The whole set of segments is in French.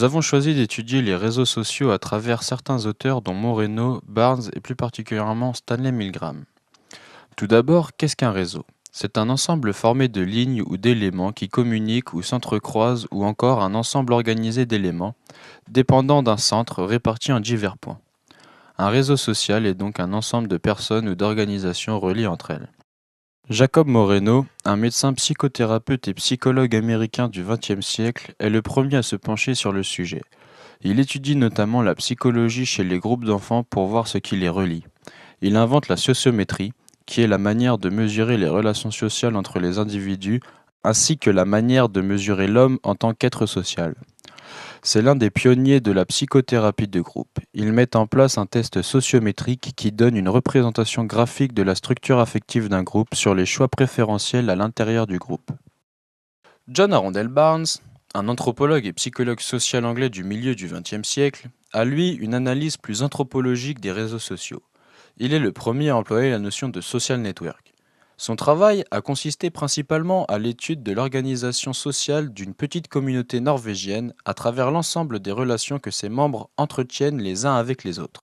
Nous avons choisi d'étudier les réseaux sociaux à travers certains auteurs dont Moreno, Barnes et plus particulièrement Stanley Milgram. Tout d'abord, qu'est-ce qu'un réseau? C'est un ensemble formé de lignes ou d'éléments qui communiquent ou s'entrecroisent ou encore un ensemble organisé d'éléments, dépendant d'un centre réparti en divers points. Un réseau social est donc un ensemble de personnes ou d'organisations reliées entre elles. Jacob Moreno, un médecin psychothérapeute et psychologue américain du XXe siècle, est le premier à se pencher sur le sujet. Il étudie notamment la psychologie chez les groupes d'enfants pour voir ce qui les relie. Il invente la sociométrie, qui est la manière de mesurer les relations sociales entre les individus, ainsi que la manière de mesurer l'homme en tant qu'être social. C'est l'un des pionniers de la psychothérapie de groupe. Il met en place un test sociométrique qui donne une représentation graphique de la structure affective d'un groupe sur les choix préférentiels à l'intérieur du groupe. John Arundel Barnes, un anthropologue et psychologue social anglais du milieu du XXe siècle, a lui une analyse plus anthropologique des réseaux sociaux. Il est le premier à employer la notion de social network. Son travail a consisté principalement à l'étude de l'organisation sociale d'une petite communauté norvégienne à travers l'ensemble des relations que ses membres entretiennent les uns avec les autres.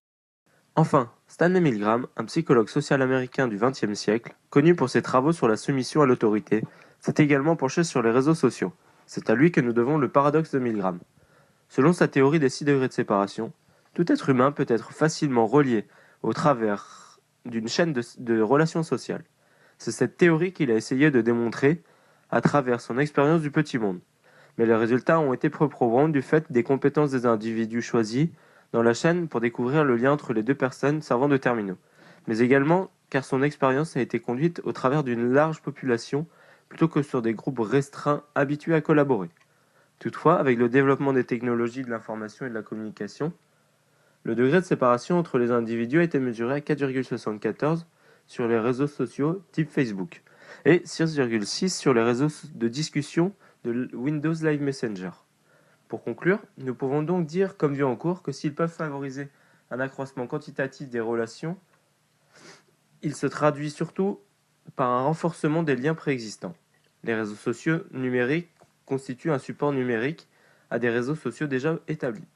Enfin, Stanley Milgram, un psychologue social américain du XXe siècle, connu pour ses travaux sur la soumission à l'autorité, s'est également penché sur les réseaux sociaux. C'est à lui que nous devons le paradoxe de Milgram. Selon sa théorie des 6 degrés de séparation, tout être humain peut être facilement relié au travers d'une chaîne de relations sociales. C'est cette théorie qu'il a essayé de démontrer à travers son expérience du petit monde. Mais les résultats ont été peu probants du fait des compétences des individus choisis dans la chaîne pour découvrir le lien entre les deux personnes servant de terminaux, mais également car son expérience a été conduite au travers d'une large population plutôt que sur des groupes restreints habitués à collaborer. Toutefois, avec le développement des technologies de l'information et de la communication, le degré de séparation entre les individus a été mesuré à 4,74 sur les réseaux sociaux type Facebook et 6,6 sur les réseaux de discussion de Windows Live Messenger. Pour conclure, nous pouvons donc dire, comme vu en cours, que s'ils peuvent favoriser un accroissement quantitatif des relations, il se traduit surtout par un renforcement des liens préexistants. Les réseaux sociaux numériques constituent un support numérique à des réseaux sociaux déjà établis.